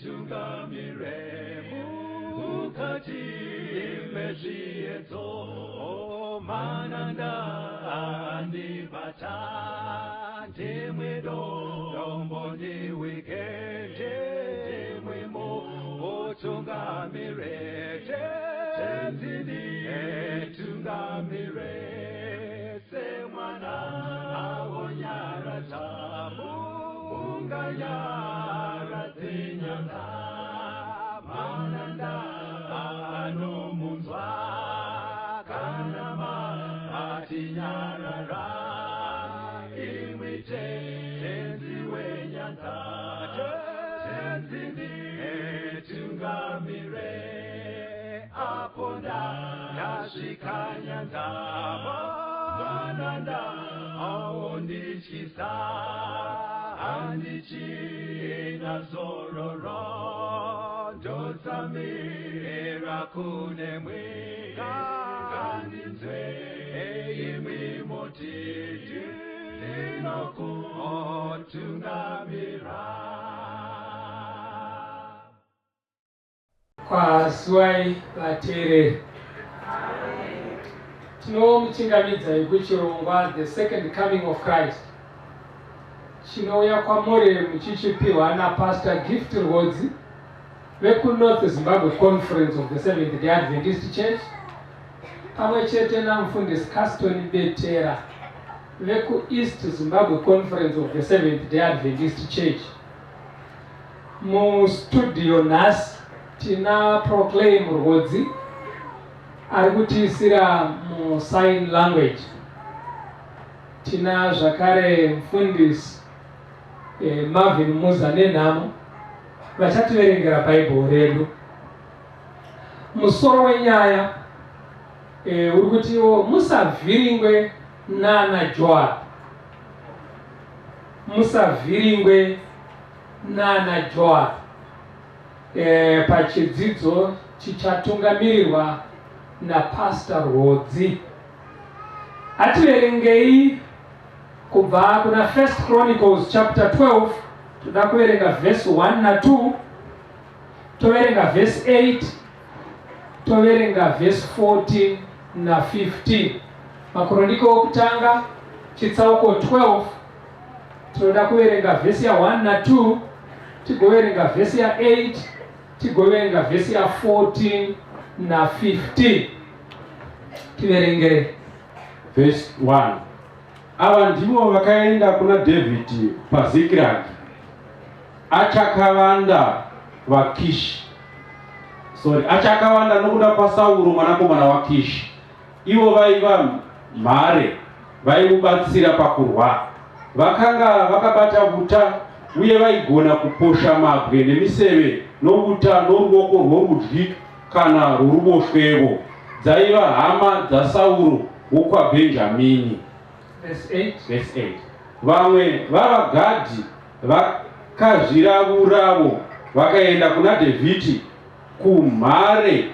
tungamire mukati mezviedzo mananda andibata ndimwedo dombondiwikende ndimwimo otungamire tenzini tungamire semwana awonyara tabu unganyara tinyanga mananda anomunzwa kanama atinyarara imwite tenziwenyanza tenzini tungamire aponda yasvikanyanza mananda aondityisa andichina zororo ndotsamira kune mwika ngandinzwe imwimotiti ndinokutungamira. Kwasuwai vateereri, tinomuchingamidzai kuchirongwa The Second Coming of Christ chinouya kwamuri muchichipihwa naPastor Gift Rhodzi vekuNorth Zimbabwe Conference of the Seventh-day Adventist Church pamwe chete namufundisi Caston Betera vekuEast Zimbabwe Conference of the Seventh-day Adventist Church. Mustudio nhasi tina Proclaim Rhodzi ari kutiisira musign language. Tina zvakare mufundisi Marvin Muza nenhamo vachativerengera bhaibheri redu. Musoro wenyaya uri kutiwo musavhiringwe nana Joab, musavhiringwe nana Joab. Pachidzidzo chichatungamirirwa naPastor Rhodzi. Ativerengei kubva kuna 1 Chronicles chapter 12, toda kuverenga verse 1 na 2, toverenga verse 8, toverenga verse 14 na 15. Makroniko okutanga chitsauko 12, toda kuverenga verse ya 1 na 2, tigoverenga verse ya 8, tigoverenga verse ya 14 na 15. Tiverengere verse 1. Ava ndivo vakaenda kuna David paZiklagi, achakavanda nokuda kwaSauro mwanakomana waKishi. Ivo vaiva mhare vaimubatsira pakurwa, vakanga vakabata uta uye vaigona kuposha mabwe nemiseve nouta noruoko rworudyi kana rworuboshwevo. Dzaiva hama dzaSauro wokwaBhenjamini. verse 8. Vamwe vavaGadhi vakazviravuravo vakaenda kuna Dhavhidhi kumhare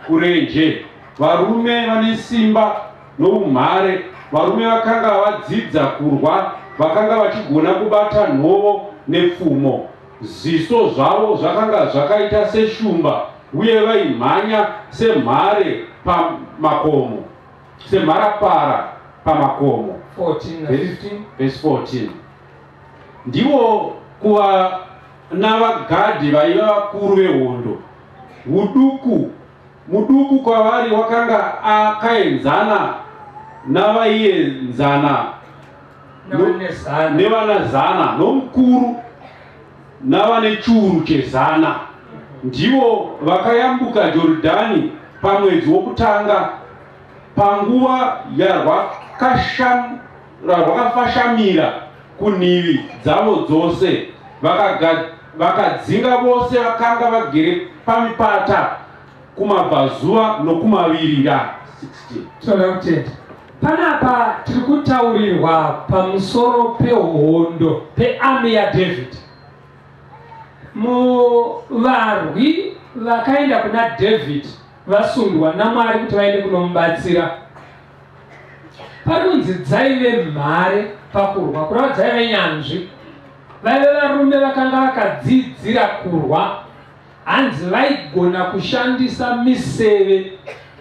kurenje, varume vane simba noumhare, varume vakanga vadzidza kurwa, vakanga vachigona kubata nhovo nepfumo. Ziso zvavo zvakanga zvakaita seshumba uye vaimhanya semhare pamakomo, semharapara pamakomo. 14 na 15. Verse 14. Ndivo kuva navaGadhi vaiva vakuru vehondo. Muduku kwavari wakanga akaenzana navaienzana nevana zana, nomukuru navane chiuru chezana. Ndivo vakayambuka Jorodhani pamwedzi wokutanga, panguva yarwakafashamira kunhivi dzavo dzose. Vakadzinga vose vakanga vagere pamipata kumabvazuva nokumavirira. 16. Panapa tiri kutaurirwa pamusoro pehondo, pearmy yaDavid. Muvarwi vakaenda kuna David vasundwa naMwari kuti vaende kunomubatsira. Parunzi dzaive mhare pakurwa, kurava dzaive nyanzvi. Vaive varume vakanga vakadzidzira kurwa, hanzi vaigona kushandisa miseve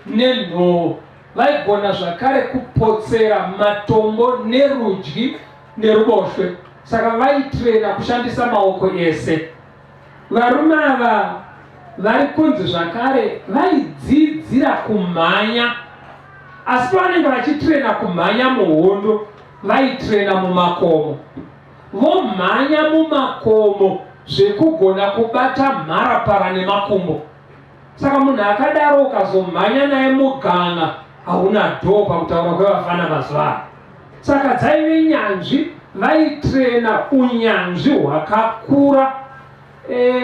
nenhoo, vaigona zvakare kupotsera matombo nerudyi neruboshwe. Saka vaitrena kushandisa maoko ese. Varume ava vari kunzi zvakare vaidzidzira kumhanya, asi pavanenge vachitrena kumhanya muhondo vaitrena mumakomo. Vomhanya mumakomo zvekugona kubata mharapara nemakumbo. Saka munhu akadaro ukazomhanya naye muganga hauna dhoo pakutaura kwevafana mazuva ano. Saka dzaive nyanzvi, vaitrena unyanzvi hwakakura.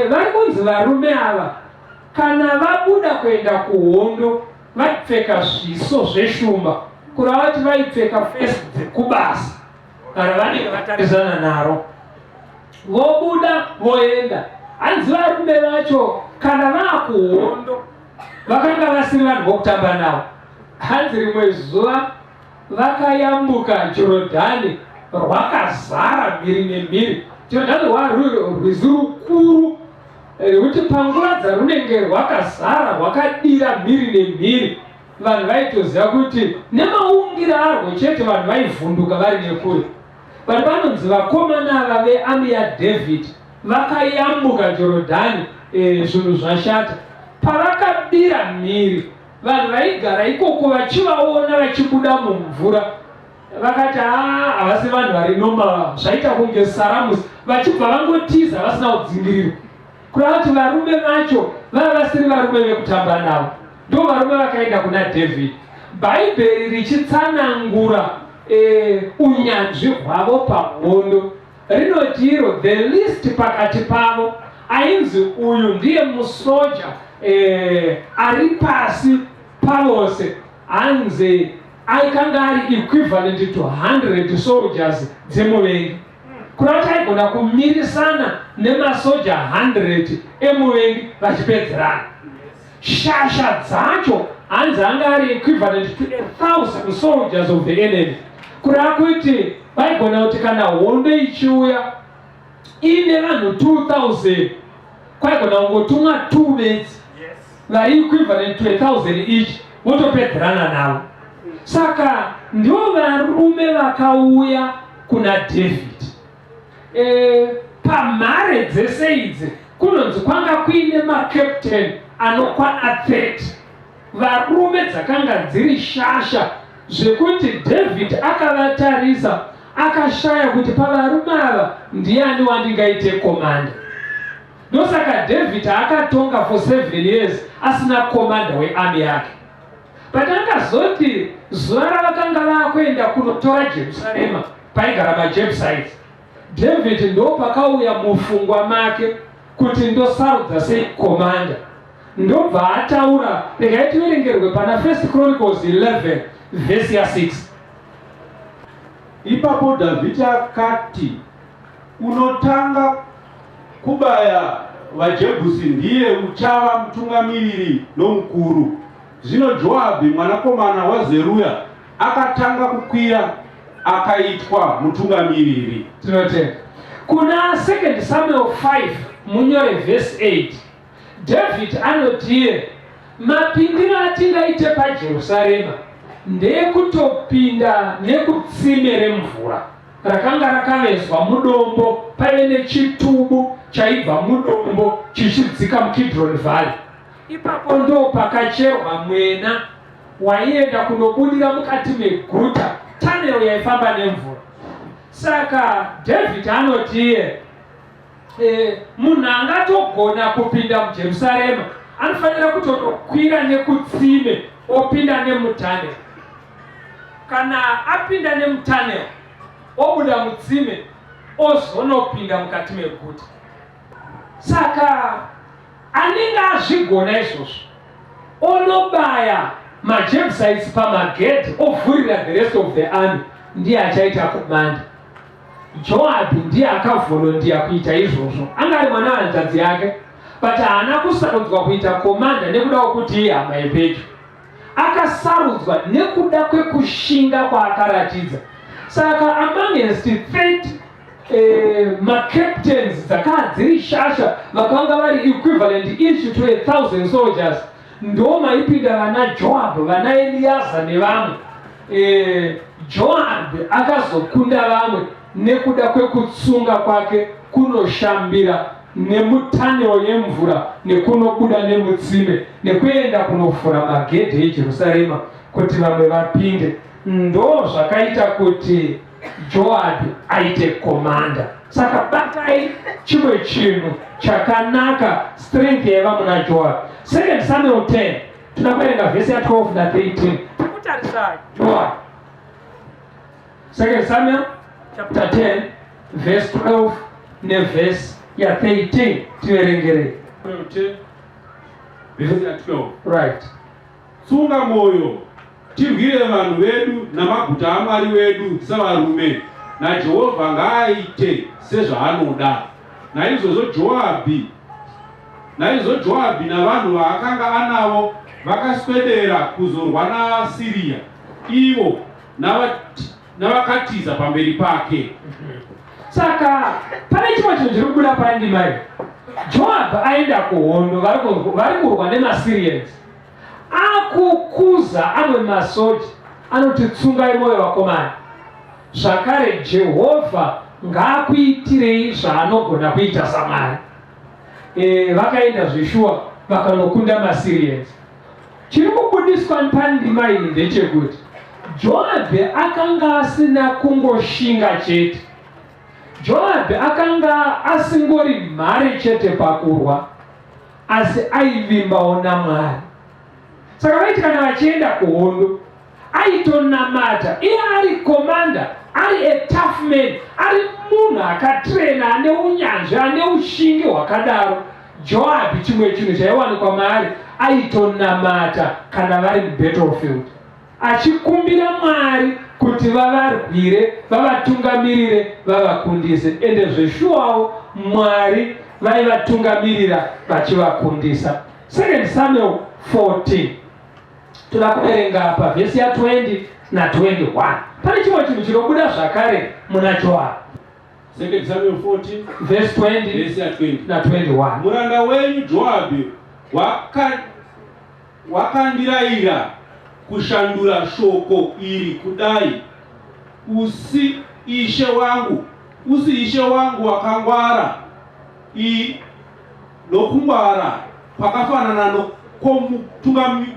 Vari kunzi varume ava kana vabuda kuenda kuhondo vaipfeka zviso zveshumba, kureva kuti vaipfeka fesi dzekubasa kana vanenge vatarisana naro. Vobuda voenda. Hanzi varume vacho kana vaakuhondo vakanga vasiri vanhu vokutamba navo. Hanzi rimwe zuva vakayambuka Jorodhani rwakazara mhiri nemhiri. Jorodhani rwizi rukuru rwekuti panguva dzarunenge rwakazara rwakadira mhiri nemhiri, vanhu vaitoziva kuti nemaungiro arwo chete vanhu vaivhunduka vari nekure. Vanhu vanonzi vakomana ava vearmy yaDhavid vakayambuka Jorodhani, zvinhu zvashata. Pavakabira mhiri, vanhu vaigara ikoko vachivaona vachibuda mumvura vakati havasi vanhu vari normal, zvaita kunge saramusi, vachibva vangotiza vasina kudzingirira. Kureva kuti varume vacho vava vasiri varume vekutamba navo, ndo varume vakaenda kuna David. Bhaibheri richitsanangura unyanzvi hwavo pahondo rinoti iro the least pakati pavo ainzi uyu ndiye musoja ari pasi pavose, hanzi aikanga ari equivalent to 100 soldiers dzemuvengi. Kureva kuti aigona kumirisana nemasoja 100 emuvengi vachipedzerana. Shasha dzacho hanzi anga ari equivalent to 1,000 soldiers of the enemy. Kureva kuti vaigona kuti kana hondo ichiuya ine vanhu 2,000 kwaigona kungotumwa 2 bedzi vari equivalent to 1,000 each, votopedzerana navo. Saka ndivo varume vakauya kuna David. Pamhare dzese idzi kunonzi kwanga kuine makapteni anokwana 30. Varume dzakanga dziri shasha zvekuti David akavatarisa akashaya kuti pavarume ava ndiani wandingaite komanda. Ndosaka David akatonga for 7 years asina komanda wearmy yake. Patakazoti zuva ravakanga vakuenda kunotora Jerusarema paigara maJebusites, David ndo pakauya mufungwa make kuti ndosarudza sei komanda. Ndobva ataura, regai tiverengerwe pana 1 Chronicles 11 verse ya 6. Ipapo Dhavhidhi akati, unotanga kubaya vaJebhusi ndiye uchava mutungamiriri nomukuru. Zvino Joabhi mwanakomana waZeruya akatanga kukwira akaitwa mutungamiriri. Tinote kuna 2 Samuel 5 munyore verse 8, David anotiye mapindiro atingaite paJerusarema ndekutopinda nekutsime remvura rakanga rakavezwa mudombo, paive nechitubu chaibva mudombo chichidzika muKidron Valley. Ipapo ndo pakacherwa mwena waienda kunobudira mukati meguta, tunnel yaifamba nemvura. Saka David anotiye munhu angatogona kupinda muJerusarema anofanira kutokwira nekutsime opinda nemutunnel. Kana apinda nemutunnel obuda mutsime ozonopinda mukati meguta. Saka anenge azvigona izvozvo onobaya maJebusites pamagedhi ovhurira the rest of the army, ndiye achaita komanda. Joabhi ndiye akavolondia kuita izvozvo, anga ari mwana wanzvadzi yake, but haana kusarudzwa kuita komanda nekuda kwekuti iye hama yepedyo. Akasarudzwa nekuda kwekushinga kwaakaratidza. Saka amongst 30 macaptains dzakanga dziri shasha vakanga vari equivalent each to 1,000 soldiers ndo maipinda vana Joab, vana Eliaza nevamwe. Joab akazokunda vamwe nekuda kwekutsunga kwake kunoshambira nemutaniro yemvura nekunobuda nemutsime nekuenda kunofura magedhe eJerusarema kuti vamwe vapinde. Ndo zvakaita kuti Joab aite komanda. Saka batai chimwe chinhu chakanaka strength yaiva muna Joab. 2 Samuel 10 tunakuerenga vhesi ya 12 na 13 kutarisa Joab. 2 Samuel chapter 10 verse 12 ne verse ya 13 tuerengere. 10 verse ya 12. Right. Tsunga moyo, tirwire vanhu vedu namaguta aMwari wedu savarume, naJehovha ngaaite sezvaanoda. Naizvo Joabhi navanhu vaakanga anavo vakaswedera kuzorwa naSiria, ivo navakatiza pamberi pake. Saka pane chimwe chinhu chiri kubuda pandima iyi. Joab aenda kuhondo, vari kurwa nemaSirians. Akukuza amwe masoja anoti tsungai moyo vakomana, zvakare Jehovha ngaakuitirei zvaanogona kuita saMwari. Vakaenda zveshuwa vakanokunda maSirians. Chiri kubudiswa pandima iyi ndechekuti Joab akanga asina kungoshinga chete. Joab akanga asingori mhare chete pakurwa, asi aivimbawo naMwari. Saka vaiti kana vachienda kuhondo aitonamata, iye ari komanda, ari a tough man, ari munhu akatrena ane unyanzvi ane ushingi hwakadaro. Joab chimwe chinhu chaiwanikwa maari, aitonamata kana vari mubattlefield, achikumbira Mwari kuti vavarwire, vavatungamirire, vavakundise. Ende zveshuwawo Mwari vaivatungamirira vachivakundisa. 2 Samuel 14 toda kuverenga pa vhesi ya 20 na 21. Pane chimwe chinhu chinobuda zvakare muna Joab. 2 Samuel 14 verse 20 verse ya 20 na 21. Muranda wenyu Joabhi wakandirayira kushandura shoko iri kudai, usi ishe wangu wakangwara nokungwara kwakafanana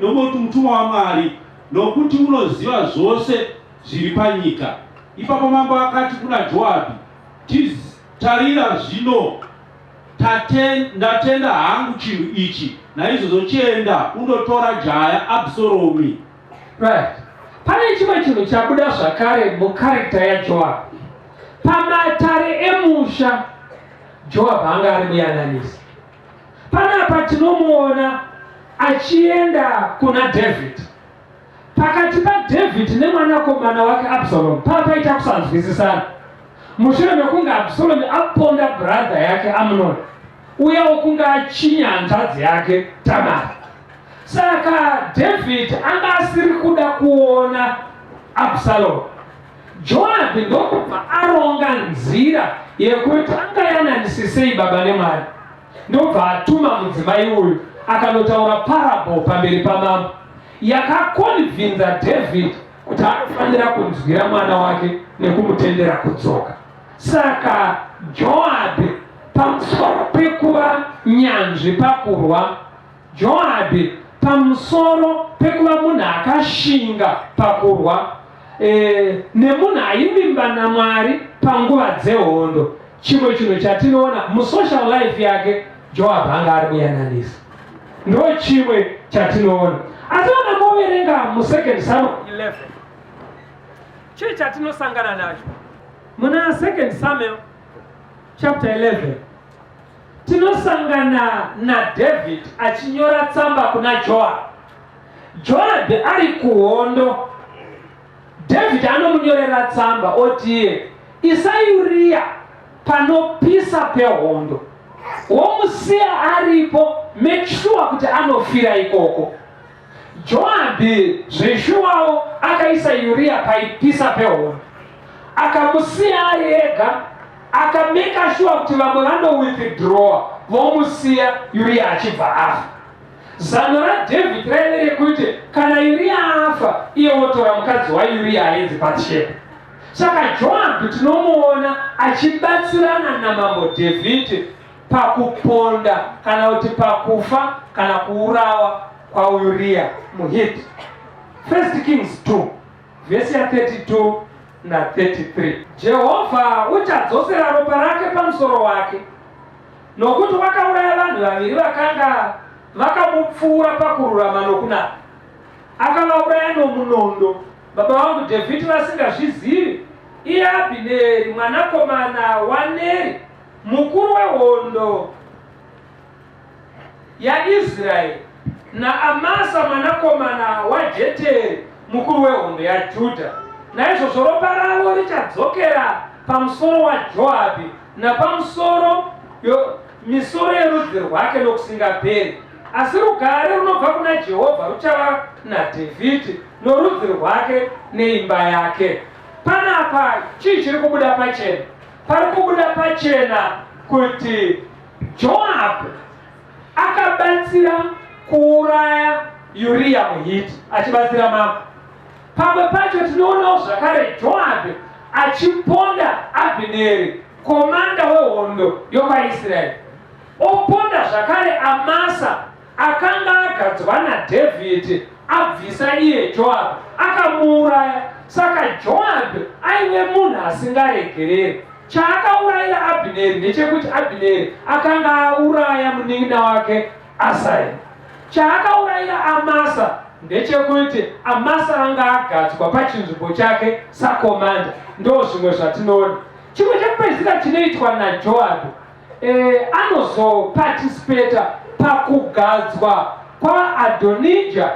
nomutumwa waMwari, nokuti unoziva zvose zviri panyika. Ipapo mambo akati kuna Joabhi, tarira zvino ndatenda hangu chinhu ichi, naizvozvo chienda undotora jaya Absalomi. Right. Pane chimwe chinhu chabuda zvakare mukarekta yaJoab. Pamatare emusha Joab anga ari muyananisi. Panapa tinomuona achienda kuna David. Pakati paDavid nemwanakomana wake Absalom papaita kusanzwisisana. Mushure mekunge Absalom aponda brother yake Amnon, uyewo kunge achinya hanzvadzi yake Tamari. Saka David anga asiri kuda kuona Absalom. Joab ndokubva aronga nzira yekuti angayananisisei baba neMwari. Ndobva atuma mudzimai uyu akanotaura parable pamberi pamambo yakakonvinza David kuti anofanira kunzwira mwana wake nekumutendera kudzoka. Saka Joab pamusoro pekuva nyanzvi pakurwa, Joab pamusoro pekuva munhu akashinga pakurwa, nemunhu aivimba naMwari panguva dzehondo. Chimwe chinhu chatinoona musocial life yake Joab anga ari muyananisi. Ndo chimwe chatinoona. Asi kana moverenga mu2 Samuel 11, chii chatinosangana nacho muna 2 Samuel chapter 11, tinosangana naDavid achinyora tsamba kuna Joab. Joab ari kuhondo, David anomunyorera tsamba otiye, isai Uria panopisa pehondo, womusiya aripo, make sure kuti anofira ikoko. Joab zveshuwawo akaisa Uria paipisa pehondo, akamusiya ari ega akameka sure kuti vamwe vanowithdrawa vomusiya Uriya achibva afa. Zano raDhavhidhi raive rekuti kana Uriya afa iye otora mukadzi waUriya ainzi Bhatisheba. Saka Joabhu tinomuona achibatsirana namambo Dhavhidhi pakuponda kana kuti pakufa kana kuurawa kwaUriya muHiti. 1 Kings 2 vhesi ya 32 na 33. Jehovha uchadzosera ropa rake pamusoro wake, nokuti wakauraya vanhu vaviri vakanga vakamupfuura pakururama nokunaka. Akavauraya nomunondo, baba vangu Dhavhidhi vasingazvizivi. Iye Abhineri mwanakomana waNeri, mukuru wehondo yaIsraeri, naAmasa mwanakomana waJeteri, mukuru wehondo yaJudha. Naizvozvo ropa ravo richadzokera pamusoro waJoabhi napamusoro misoro yerudzi rwake nokusingaperi. Asi rugare runobva kuna Jehovha ruchava naDhavhidhi norudzi rwake neimba yake. Panapa chii chiri kubuda pachena? Pari kubuda pachena kuti Joabhu akabatsira kuuraya Uriya muHiti achibatsira mambo. Pamwe pacho tinoonawo zvakare Joabhu achiponda Abhineri, komanda wehondo yokwaIsraeri. Oponda zvakare Amasa akanga agadzwa naDhavhidhi abvisa iye Joabhu, akamuuraya. Saka Joabhu aive munhu asingaregereri. Chaakaurayira Abhineri ndechekuti Abhineri akanga auraya munin'ina wake Asaheri. Chaakaurayira Amasa ndechekuti Amasa anga agadzwa pachinzvimbo chake sakomanda. Ndo zvimwe zvatinoona. Chimwe chekupedzisira chinoitwa naJoabhu, anozopatisipeta pakugadzwa kwaAdonija,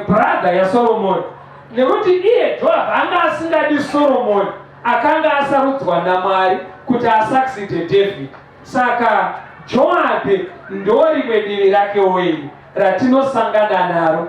brother yaSoromoni. Nekuti iye Joabhu anga asingadi Soromoni, akanga asarudzwa naMwari kuti asakside Dhavhidhi. Saka Joabhu ndo rimwe divi rake oiri ratinosangana naro.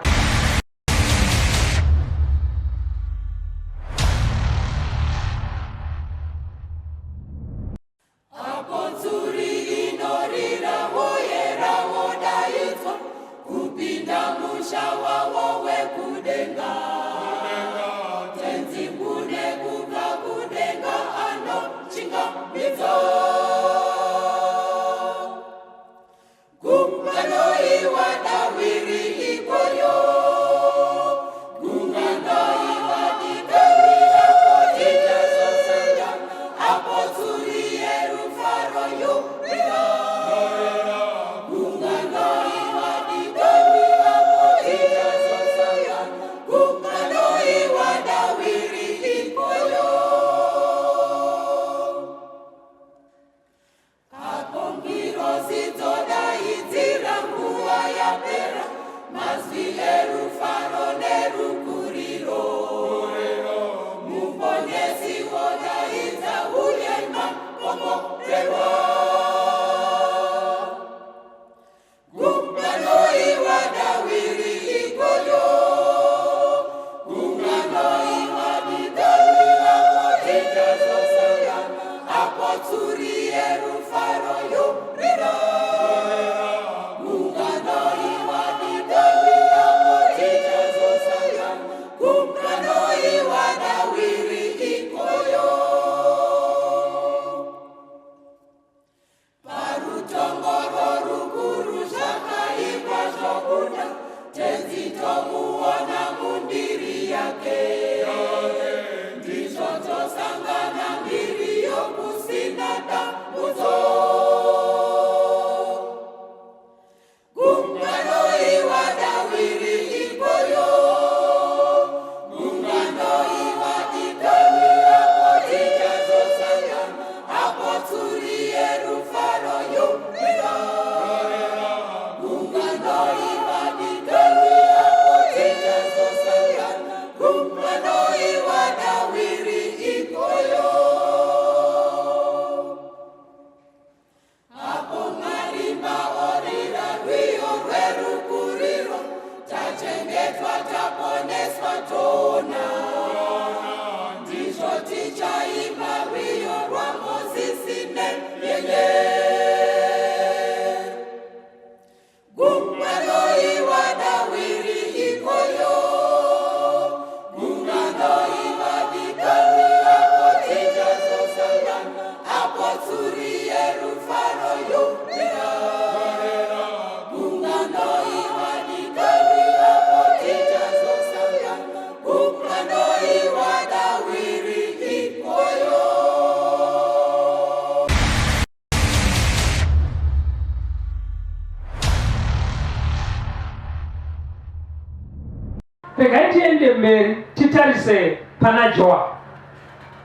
Regai tiende mberi titarise pana Joabu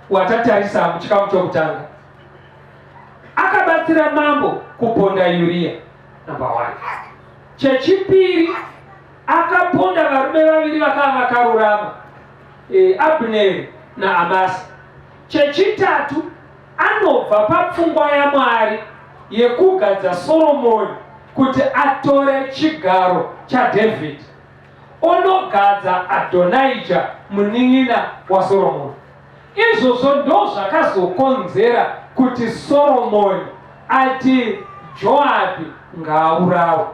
watatarisa muchikamu chokutanga. Akabatsira mambo kuponda Uria, number 1. Chechipiri akaponda varume vaviri vakava vakarurama, Abneri na Amasa. Chechitatu anobva papfungwa yaMwari yekugadza Soromoni kuti atore chigaro chaDhavhidhi, onogadza Adonijah munin'ina waSoromoni. Izvozvo ndo zvakazokonzera kuti Soromoni ati Joabhi ngaaurawe.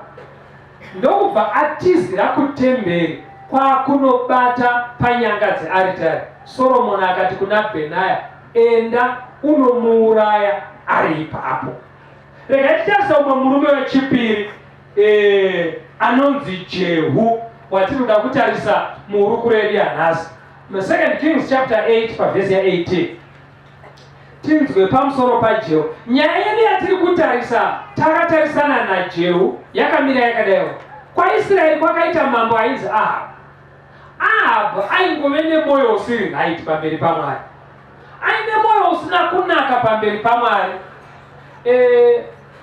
Ndokubva atizira kutemberi kwakunobata panyanga dzearitari. Soromoni akati kuna Bhenaya, enda unomuuraya ari ipapo. Rega titarisa umwe murume wechipiri anonzi Jehu, watinoda kutarisa muhuruku redu yanhasi. 2 Kings chapter 8 pavhesi ya18. Tinzwe pamusoro paJehu. Nyaya yedu yatiri kutarisa, takatarisana naJehu yakamira yakadaiwo. KwaIsraeri kwakaita mambo ainzi Ahabhu. Ahabhu aingove nemwoyo usiri right pamberi paMwari, aine mwoyo usina kunaka pamberi paMwari.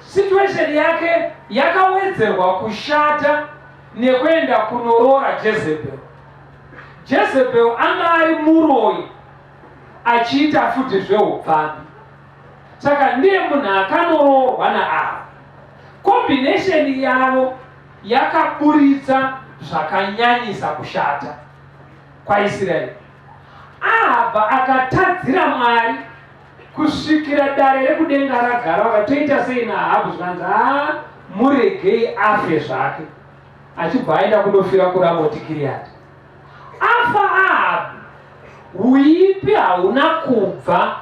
Situation yake yakawedzerwa kushata nekuenda kunoroora Jezebel. Jezebel anga ari muroyi achiita futi zveupfambi. Saka ndiye munhu akanoroorwa naAhabhu. Combination yavo yakaburitsa zvakanyanyisa kushata kwaIsraeri. Ahabhu akatadzira Mwari kusvikira dare rekudenga ragara. Vakatoita sei naAhabhu zvanzi muregei afe zvake, achibva aenda kundofira kuRamoti Gireadhi. Afa Ahabhu, uipi hauna kubva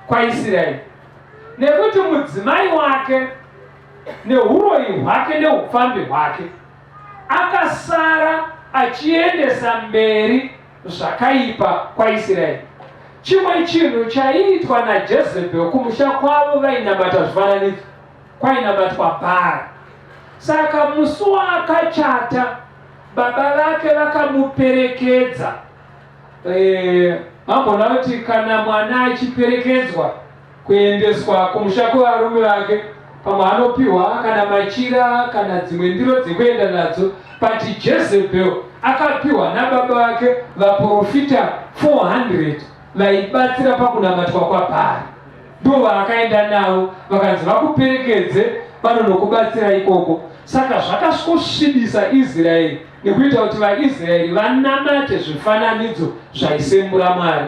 kwaIsraeri, nekuti mudzimai wake neuroyi hwake neupfambi hwake akasara achiendesa mberi zvakaipa kwaIsraeri. Chimwe chinhu chaiitwa naJezebel kumusha kwavo vainamata zvifananidzo, kwainamatwa Bhaari. Saka musi waakachata baba vake vakamuperekedza. Mambona kuti kana mwana achiperekedzwa kuendeswa kumusha kwevarume vake, pamwe anopiwa kana machira kana dzimwe ndiro dzekuenda nadzo. But Jezebel akapiwa nababa vake vaprofita 400 vaibatsira pakunamatwa kwaBhaari. Ndo vaakaenda navo vakanzi vakuperekedze vanonokubatsira ikoko. Saka zvakasvibisa Israeri nekuita kuti vaIsraeri vanamate zvifananidzo zvaisembura Mwari.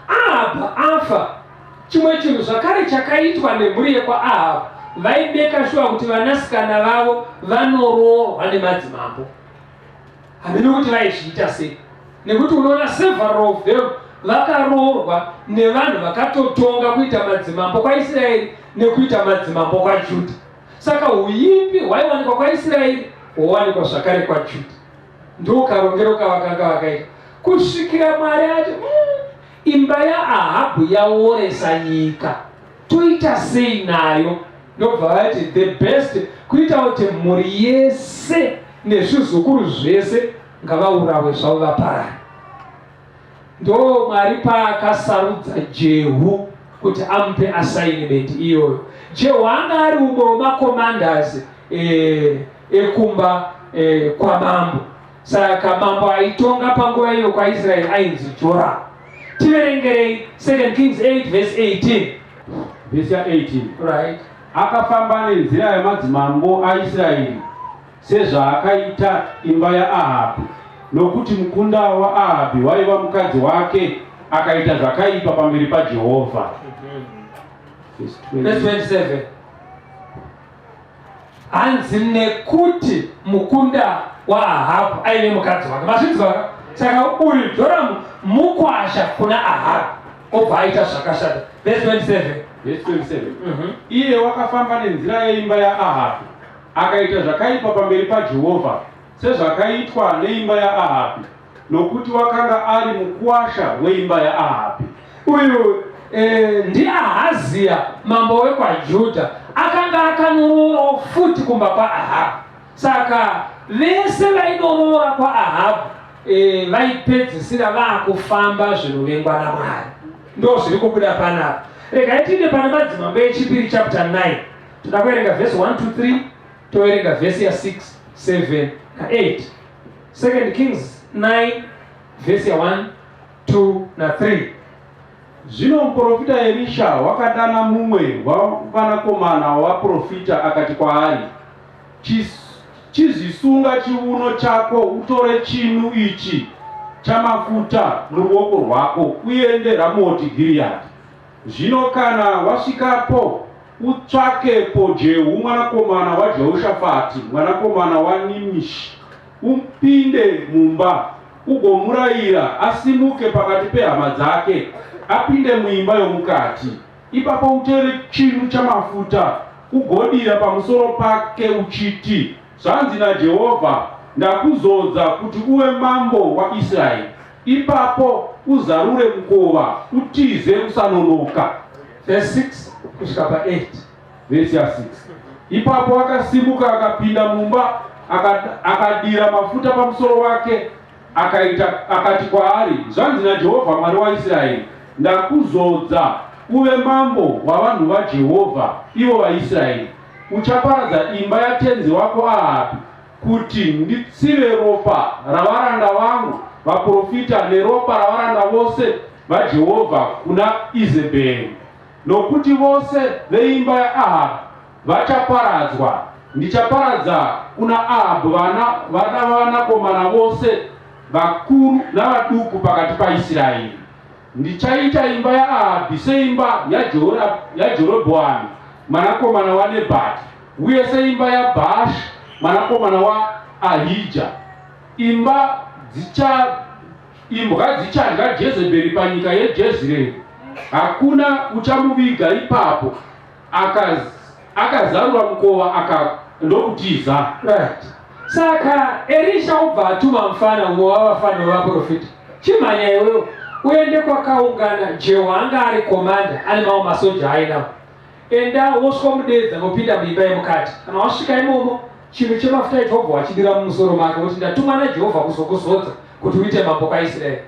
Ahabhu afa. Chimwe chinhu zvakare chakaitwa nemhuri yekwaAhabhu, vaibeka shuwa kuti vanasikana vavo vanoroorwa nemadzimambo. Handina kuti vaizviita sei, nekuti unoona several of them vakaroorwa nevanhu vakatotonga kuita madzimambo kwaIsraeri nekuita madzimambo kwaJudha. Saka uipi hwaiwanikwa kwaIsraeri hwowanikwa zvakare kwaJudha. Ndo karongero kavakanga vakaita kusvikira Mwari ati imba yaAhabhu yaoresa nyika, toita sei nayo? Ndobva vati the best kuita kuti mhuri yese nezvizukuru zvese ngavaurawe zvavo vaparare. Ndo Mwari paakasarudza Jehu kuti amupe assignment iyoyo. Jehu anga ari umwe wemacommanders ekumba kwamambo. Saka mambo aitonga panguva iyo kwaIsraeri ainzi Joramu. Tiverengerei 2 Kings 8 verse 18. Verse 18. Right. Akafamba nenzira yamadzimambo aIsraeri sezvaakaita imba yaAhabhu, nokuti mukunda waAhabhi waiva mukadzi wake, akaita zvakaipa pamberi paJehovha. Verse 27. Hanzi nekuti mukunda waAhabhu aive mukadzi wake. Mazvinzwa? Saka uyu Joramu mukwasha kuna Ahabhu, obva aita zvakashata. Verse 27. Verse 27. Iye wakafamba nenzira yeimba yaAhabhi, akaita zvakaipa pamberi paJehovha sezvakaitwa neimba yaAhabhi, nokuti wakanga ari mukuwasha weimba yaAhabhi. Uyu ndiAhazia mambo wekwaJudha, akanga akanoroora futi kumba kwaAhabhu. Saka vese vainorora kwaAhabhu vaipedzisira vaakufamba zvinovengwa naMwari. Ndo zviri kubuda panapa. Regai tiende pana madzimambo echipiri chapter 9. Toda kuverenga verse 1 to 3, toverenga verse ya 6, 7 na8. 2 Kings 9 verse ya 1, 2 na 3. Zvino muprofita Elisha wakadana mumwe wavanakomana wavaprofita akati kwaari, chizvisunga chiuno chako utore chinu ichi chamafuta muruoko rwako uende Ramoti Gileadi. Zvino kana wasvikapo utsvakepo Jehu mwanakomana waJehoshafati mwanakomana waNimishi, upinde mumba ugomurayira asimuke pakati pehama dzake apinde muimba yomukati. Ipapo utore chinu chamafuta ugodira pamusoro pake uchiti, zvanzi naJehovha, ndakuzodza kuti uve mambo waIsraeri. Ipapo uzarure mukova utize usanonoka. Verse 6 kusvika pa8. Verse ya 6. Ipapo akasimuka akapinda mumba akadira mafuta pamusoro wake akati kwaari, zvanzi naJehovha Mwari waIsraeri, ndakuzodza uve mambo wavanhu vaJehovha ivo vaIsraeri. Uchaparadza imba yatenzi wako Ahabhi kuti nditsive ropa ravaranda vangu vaprofita neropa ravaranda vose vaJehovha kuna Izebheri. Nokuti vose veimba yaAhabhi vachaparadzwa. Ndichaparadza kuna Ahabhi vanakomana vose vakuru navaduku pakati paIsraeri. Ndichaita imba yaAhabhi seimba yaJerobhoamu mwanakomana waNebhati, uye seimba yaBhaasha mwanakomana waAhija. Imbwa dzichadya Jezebheri panyika yeJezreeri. Hakuna uchamuviga ipapo. Akazarura mukova ndokutiza. Right. Saka Elisha ubva atuma mfana umwe wavafana vavaprofita, chimhanya iwewe uende kwakaungana Jehu anga ari komanda ane mamwe masoja ainawo. Enda wosvika mudedza nopinda muimba yemukati. Kana wasvika imomo, chinhu chemafuta ichobva wachidira mumusoro make kuti ndatumwa naJehovha kuzokuzodza kuti uite mambo kwaIsraeri.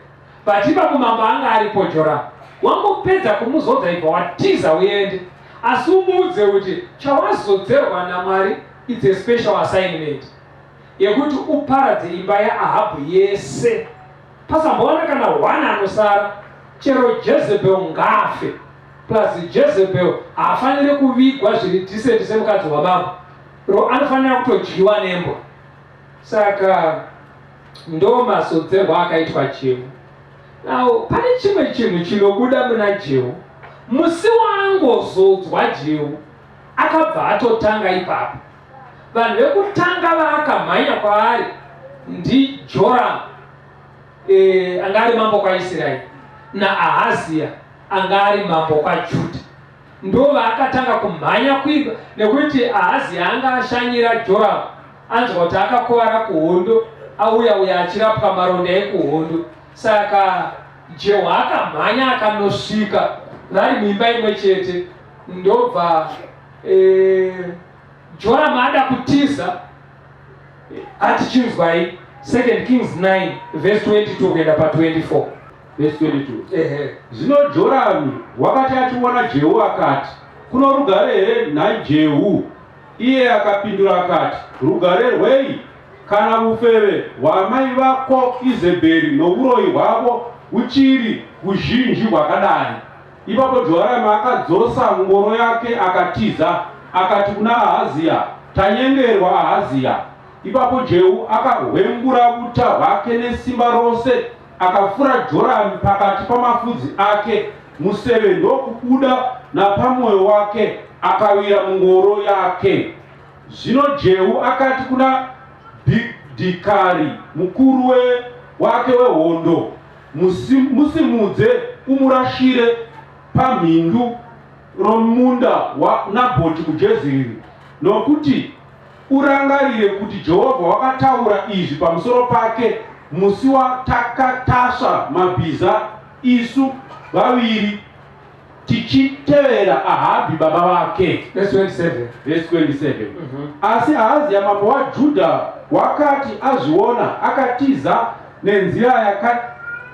But ipapo mambo anga aripo Joramu. Wangopedza kumuzodza ibva watiza uende, asi umuudze kuti chawazodzerwa naMwari it's a special assignment yekuti uparadze imba yaAhabhu yese. Pasamboona kana 1 anosara, chero Jezebel ngafe. Plus Jezebel haafaniri kuvigwa zviri decent semukadzi wamambo, anofanira kutodyiwa nembwa. Saka ndo mazodzerwa akaitwa Jehu. Now pane chimwe chinhu chinobuda muna Jehu. Musi waangozodzwa Jehu akabva atotanga ipapo. Vanhu vekutanga vaakamhanya kwaari ndiJoramu anga ari mambo kwaIsraeri naAhazia anga ari mambo kwaJudha. Ndo vaakatanga kumhanya kuiba, nekuti Ahazia anga ashanyira Joramu, anzwa kuti akakuvara kuhondo, auya achirapwa maronda ekuhondo. Saka Jehu akamhanya akanosvika vari muimba imwe chete. Ndobva Joramu ada kutiza ati chinzwai 2 Kings 9 verse 22 kuenda pa24. Verse 22. Zvino Joramu wakati achiona Jehu akati, kuno rugare here naJehu? Iye akapindura akati, rugare rwei kana ufeve hwamai vako Izebheri nouroyi hwavo uchiri huzhinji hwakadai. Ipapo Joramu akadzosa ngoro yake akatiza akati kuna Ahazia, tanyengerwa Ahazia. Ipapo Jehu akahwembura uta hwake nesimba rose akafura Joramu pakati pamafudzi ake museve ndokubuda napamwoyo wake akawira mungoro yake. Zvino Jehu akati kuna Bhidhikari mukuru wake wehondo, musimudze umurashire pamhindu romunda waNabhoti kuJezireeri, nokuti urangarire kuti Jehovha wakataura izvi pamusoro pake musi watakatasva mabhiza isu vaviri tichitevera Ahabhi baba vake. Verse 27. Verse 27. Asi Ahazia mambo waJudha wakati azviona akatiza nenzira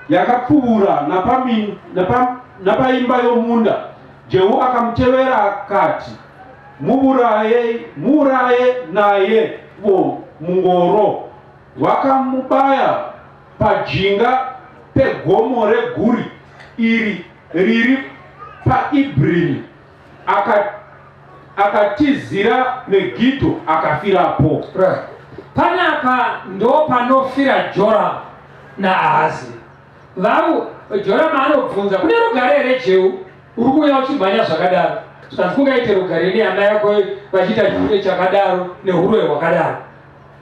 yakapfuura napaimba yomunda. Jehu akamutevera akati, muuraye naye mungoro. Vakamubaya pajinga pegomo reguri iri riri paIbhirimi, akatizira Megidho akafirapo. Panapa ndo panofira Joramu naAhazia. Joramu anobvunza, kune rugare here Jehu uri kuuya uchimhanya zvakadaro? Zvikanzi kungaite rugare nehama yako vachiita chirume chakadaro neurwe hwakadaro.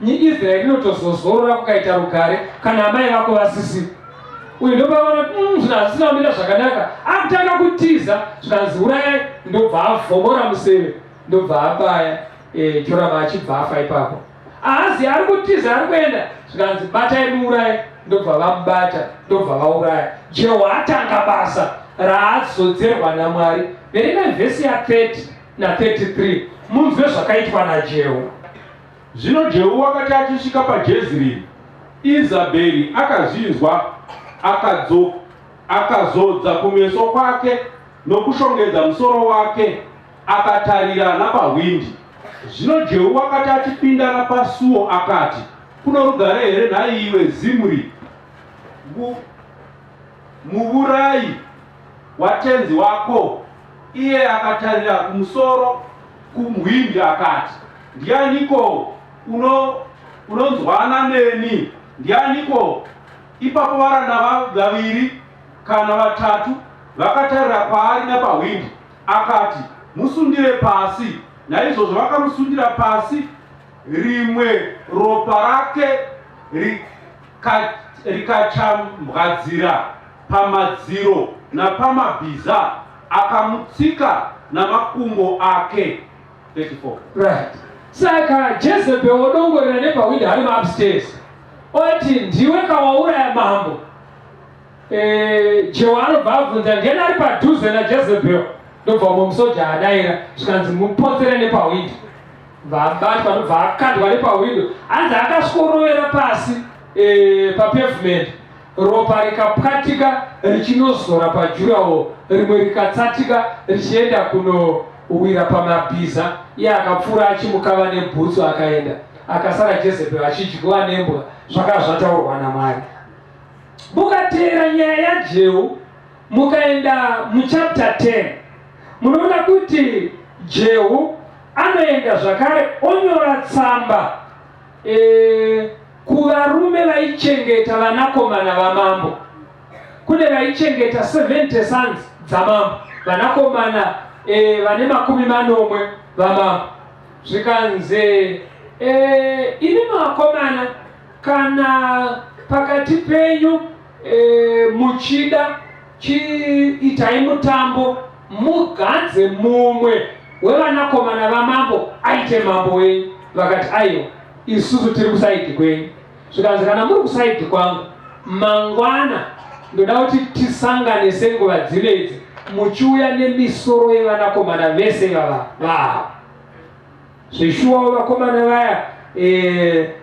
Israeri inotozozorora kukaita rugare kana amai vako vasisi. Uyu ndopaona zvisina kumira zvakanaka. Akutanga kutiza zvikanzi urayai, ndobva avhomora museve, ndobva abaya. Joramu achibva afa ipapo. Ahazia ari kutiza, ari kuenda, zvikanzi batai muuraye, ndobva vamubata, ndobva vauraya. Jehu atanga basa raazodzerwa naMwari. Verenga vhesi ya30 na33 munzwe zvakaitwa naJehu. Zvino Jehu wakati achisvika paJezreeri, Izabheri akazvinzwa, akazodza kumeso kwake nokushongedza musoro wake, akatarira napahwindi. Zvino Jehu wakati achipinda napasuo akati, kuno rugare here nhai iwe Zimuri, muurayi watenzi wako? Iye akatarira kumusoro kumhwindi akati, ndianiko unonzwana neni? Ndianiko? Ipapo varanda vaviri kana vatatu vakatarira kwaari napahwindi, akati, musundire pasi. Naizvozvo vakamusundira pasi, rimwe ropa rake rikachamhadzira pamadziro napamabhiza, akamutsika namakumbo ake. 34. Right. Saka Jezebel odongorera nepahwindi ari maupstairs. Oti ndiwe kawauraya mambo. Jehu anobva abvunza, ndiani ari padhuze naJezebel? Ndobva mumwe musoja adayira zvikanzi mupotsere nepahwindi. Vabatwa ndobva akandwa nepahwindo. Anzi akasvorovera pasi papavement. Ropa rikapwatika richinozora pajurawo, rimwe rikatsatika richienda kunowira pamabhiza. Iye akapfuura achimukava nebhutsu akaenda. Akasara Jezebel achidyiwa nembwa. Zvakanga zvataurwa naMwari. Mukateera nyaya yaJehu mukaenda muchapter 10, munoona kuti Jehu anoenda zvakare onyora tsamba kuvarume vaichengeta vanakomana vamambo. Kune vaichengeta 70 sons dzamambo, vanakomana vane 40 vamambo. Zvikanzi ini vakomana, kana pakati penyu muchida chiitai mutambo, mugadze mumwe wevanakomana vamambo aite mambo wenyu. Vakati aiwa, isusu tiri kusaidhi kwenyu. Zvikanzi kana muri kusaidhi kwangu, mangwana ndoda kuti tisangane senguva dzinedzi muchiuya nemisoro yevanakomana vese vava. Zvishuwawo vakomana vaya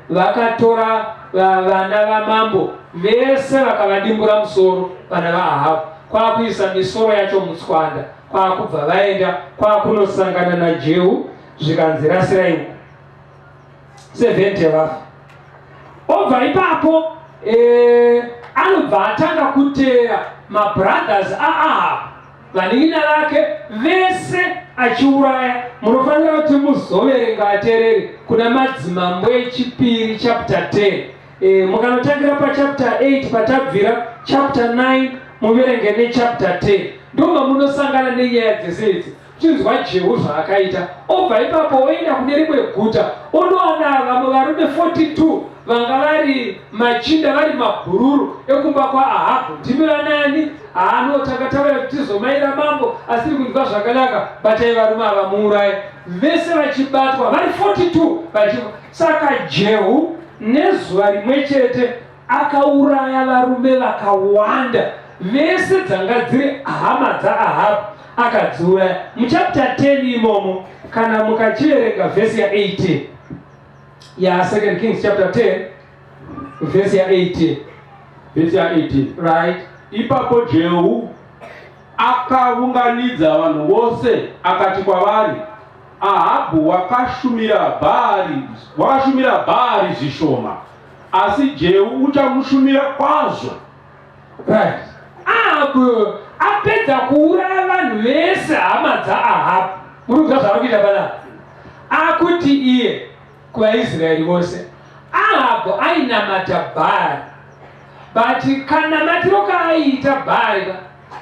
vakatora vana vamambo vese vakavadimbura musoro vana vaAhabhu, kwakuisa misoro yacho mutswanda, kwakubva vaenda kwakunosangana naJehu. Zvikanzi rasirai 70 vafa. Obva ipapo anobva atanga kuteera mabrothers aAhabhu, vanina vake vese achiuraya. Munofanira kuti muzoverenga ateereri kuna madzimambo echipiri chapter 10. Mukanotangira pachapter 8 patabvira chapter 9 muverenge nechapter 10, ndoma munosangana nenyaya dzese idzi. Chinzwa Jehu zvaakaita. Obva ipapo oenda kune rimwe guta onoona vamwe varume 42 vanga vari machinda, vari mabhururu ekumba kwaAhabhu. Ndimi vanani? Anotanga kuti tizomaira mambo, asiri kunzwa zvakanaka, batai varume ava muuraye. Vese vachibatwa vari 42 vachifa. Saka Jehu nezuva rimwe chete akauraya varume vakawanda, vese dzanga dziri hama dzaAhabhu. akadziuraya. Muchapter 10 imomo kana mukachiverenga vhesi ya 18 ya 2 Kings chapter 10 vhesi ya 18, vhesi ya 18, right? Ipapo Jehu akaunganidza vanhu vose akati kwavari, Ahabhu wakashumira Bhaari zvishoma, asi Jehu uchamushumira kwazvo. Right. Ahabhu apedza kuuraya vanhu vese hama dzaAhabhu. Murikuziva zvaari kuita panapa? Akuti iye kuvaIsraeri vose, Ahabhu ainamata Bhaari, but kanamatiro kaaiita Bhaari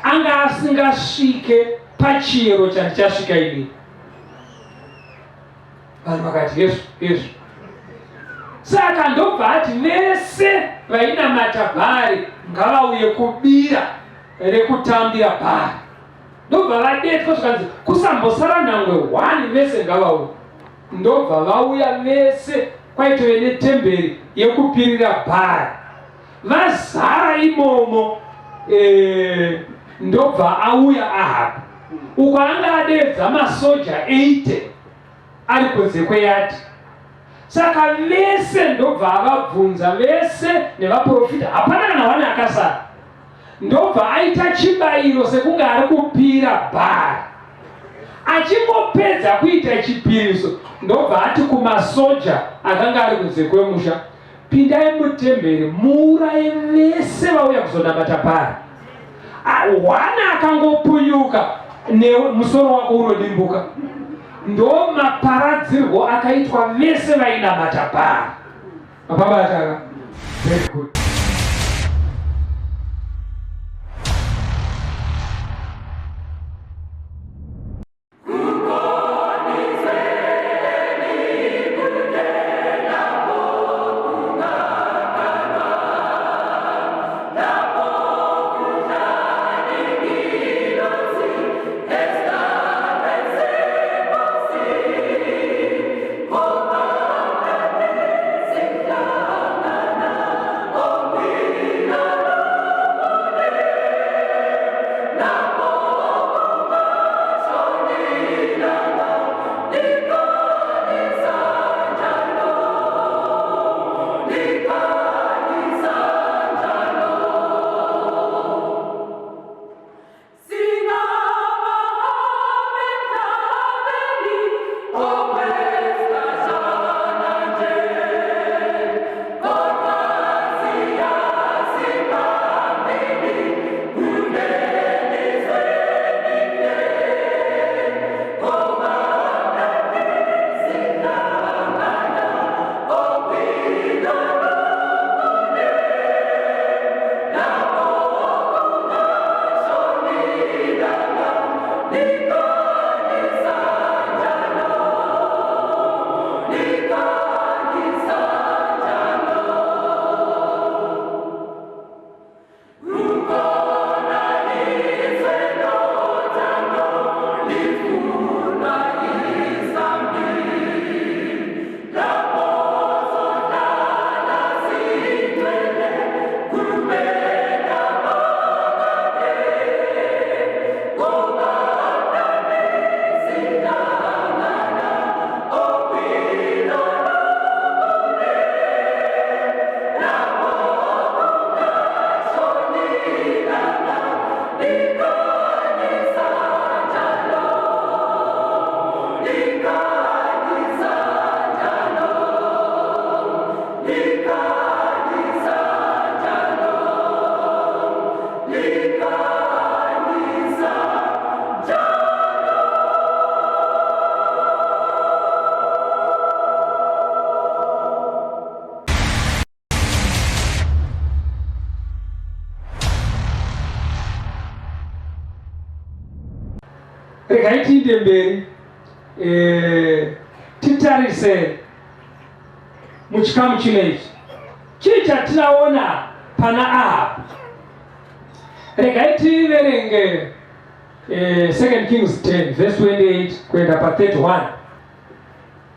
anga asingasvike pachiyero chandichasvika ini. Vanhu vakati Yesu. Saka ndobva ati vese vainamata Bhaari ngavauye kubira rekutambira Bhaari. Ndobva vadetwa zvikanzi kusambosara nhangwe 1 vese ngavauye. Ndobva vauya vese kwaitove netemberi yekupirira Bhaari. Vazara imomo, ndobva auya Ahabhu. Uko anga adedza masoja 80 ari kunze kweyadi. Saka vese ndobva avabvunza vese nevaprofita, hapana kana wani akasara. Ndobva aita chibayiro sekunge ari kupira Bhaari. Achingopedza kuita chipiriso, ndobva ati kumasoja akanga ari kunze kwemusha, pindai mutemberi muuraye vese vauya kuzonamata Bhaari. Wana akangopunyuka nemusoro wako unodimbuka. Ndo maparadzirwo akaitwa vese vainamata Bhaari. Mapabataka. Very good. Regai tiinde mberi titarise muchikamu chinechi chii chatinaona pana Ahabhu. Regai tiverenge 2 Kings 10 verse 28 kuenda pa 31.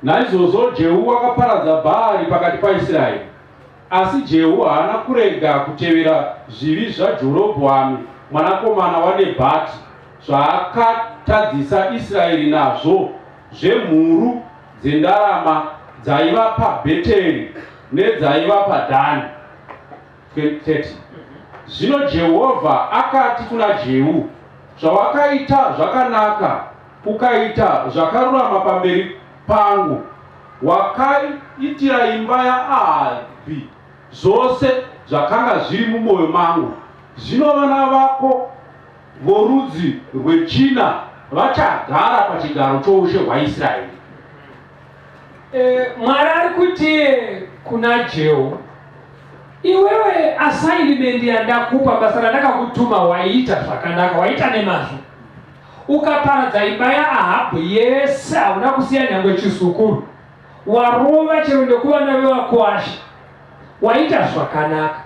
Naizvozvo Jehu akaparadza Bhaari pakati paIsraeri, asi Jehu haana kurega kutevera zvivi zvaJerobhoamu mwanakomana waNebhati, zvaakatadzisa Israeri nazvo zvemhuru dzendarama dzaiva paBheteri nedzaiva paDhani. 30. Zvino Jehovha akati kuna Jehu, zvawakaita zvakanaka, ukaita zvakarurama pamberi pangu. Wakaitira imba yaAhabhi zvose zvakanga zviri mumwoyo mangu. Zvino vana vako vorudzi rwechina vachagara pachigaro choushe hwaIsraeri. Mwari ari kuti kuna Jehu, iwewe assignment yandakupa, basa randakakutuma waita zvakanaka, waita nemazvo. Ukaparadza imba yaAhabhi yese, hauna kusiya nyangwe chisukuru. Warova chero nekuvana vevaKoashi, waita zvakanaka.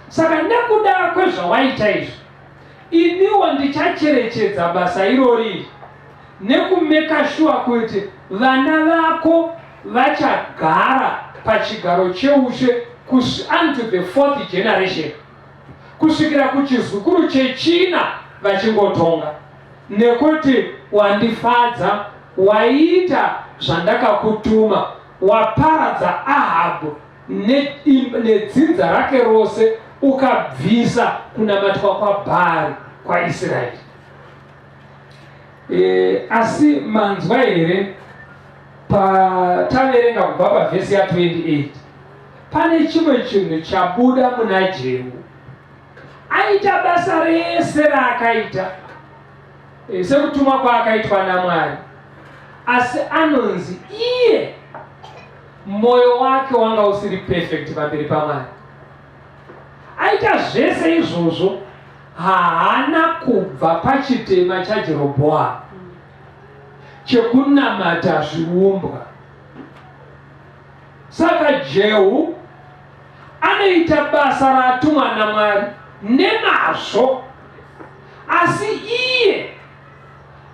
Saka nekuda kwezvawaita izvi, iniwo ndichacherechedza basa irori nekumeka sure kuti vana vako vachagara pachigaro cheushe unto the 4th generation, kusvikira kuchizukuru chechina vachingotonga. Nekuti wandifadza, waita zvandakakutuma, waparadza Ahabhu nedzinza rake rose, ukabvisa kunamatwa kwaBhaari kwaIsraeri. Asi manzwa here taverenga kubva pavhesi ya28, pane chimwe chinhu chabuda muna Jehu. Aita basa rese raakaita sekutumwa kwaakaitwa naMwari, asi anonzi iye moyo wake wanga usiri perfect pamberi paMwari. Aita zvese izvozvo, haana kubva pachitema chaJerobhoamu chekunamata zviumbwa. Saka Jehu anoita basa ratumwa naMwari nemazvo, asi iye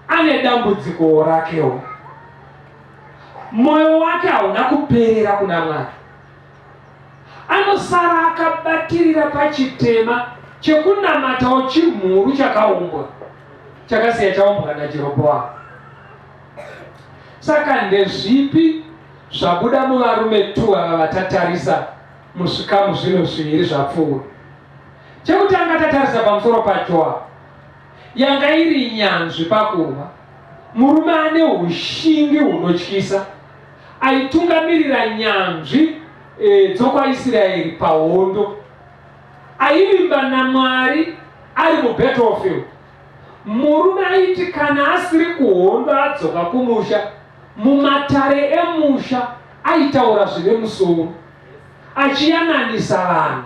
ane dambudziko rakewo. Moyo wake hauna kuperera kuna Mwari, anosara akabatirira pachitema chekunamatawo chimhuru chakaumbwa, chakasiya chaumbwa naJerobhoamu. Saka ndezvipi zvabuda muvarume 2 ava vatatarisa musvikamu zvino zviviri zvapfuura? Chekutanga tatarisa pamusoro paJoabu, yanga iri nyanzvi pakurwa, murume ane ushingi hunotyisa, aitungamirira nyanzvi dzokwaIsraeri pahondo, aivimba naMwari ari mubattlefield. Murume aiti kana asiri kuhondo adzoka kumusha, mumatare emusha aitaura zvine musoro, achiyananisa vanhu.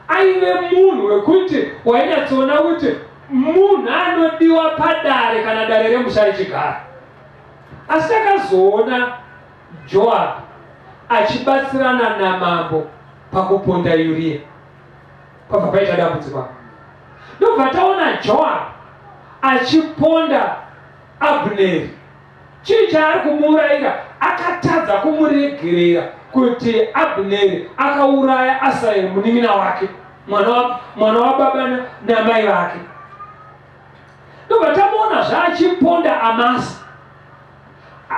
Aive munhu wekuti wainyatsoona kuti munhu anodiwa padare kana dare remusha richigara. Asi takazoona Joabu achibatsirana namambo pakuponda Uriya, pabva paita dambudziko. Ndobva taona Joabu achiponda Abneri. Chii chaari kumuurayira? Akatadza kumuregerera kuti Abneri akauraya Asaheri munin'ina wake, mwana wababa namai vake. Ndobva tamuona zvaachiponda Amasa,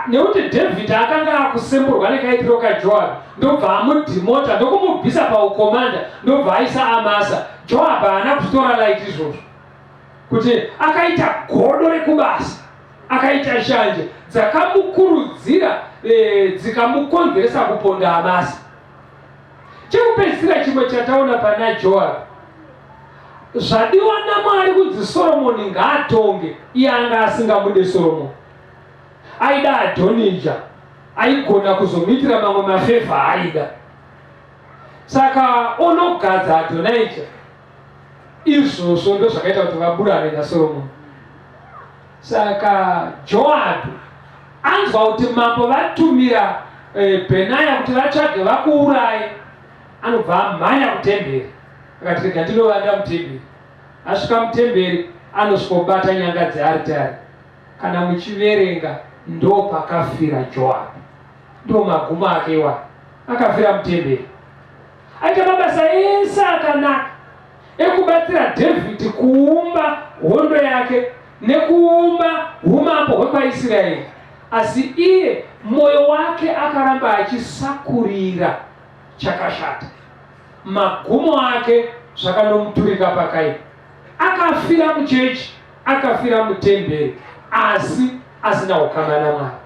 nekuti Dhavhidhi akanga akusemburwa nekaitiro kaJoabu, ndobva amudhimota ndokumubvisa paukomanda, ndobva aisa Amasa. Joabu haana kutora laiti izvozvo, kuti akaita godo rekubasa, akaita shanje dzakamukurudzira dzikamukonzeresa kuponda Amasa. Chekupedzisira chimwe chataona pana Joabu, zvadiwa naMwari kunzi Soromoni ngaatonge, iye anga asingamude Soromoni. Aida Adhonija, aigona kuzomuitira mamwe mafevha aida. Saka onogadza Adhonija. Izvozvo ndo zvakaita kuti vaburane naSoromoni. Saka Joabu anzwa kuti mambo vatumira Bhenaya kuti vatsvage vakuuraye, anobva amhanya kutemberi. Akati rega ndinovanda mutemberi. Asvika mutemberi anosvika nyanga dzearitari. Kana muchiverenga ndo pakafira Joabu, ndo magumo ake iwayo, akafira mutemberi. Aita mabasa ese akanaka ekubatsira Dhavhidhi kuumba hondo yake nekuumba umambo hwekwaIsraeri, asi iye mwoyo wake akaramba achisakurira chakashata. Magumo ake zvakandomuturika pakai, akafira muchechi, akafira mutemberi, asi asina ukama naMwari.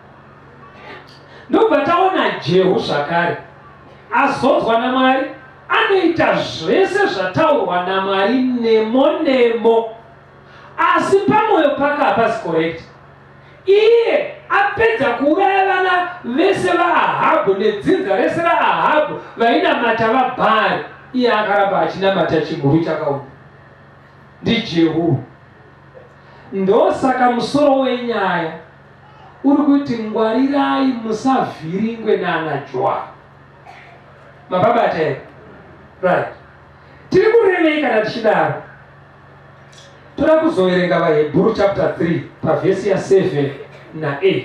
Ndobva taona Jehu zvakare azodzwa naMwari, anoita zvese zvataurwa naMwari nemo, asi pamwoyo pake hapasi correct. Iye apedza kuuraya vana vese vaAhabhu nedzinza rese raAhabhu vainamata vaBhaari, iye akaramba achinamata chimhuru chakauma. NdiJehu. Ndosaka musoro wenyaya uri kuti ngwarirai musavhiringwe naanaJoabu. Mababata here? Right. Tiri kurevei kana tichidaro. Toda kuzoverenga vaHebheru chapter 3 pavhesi ya7 na8.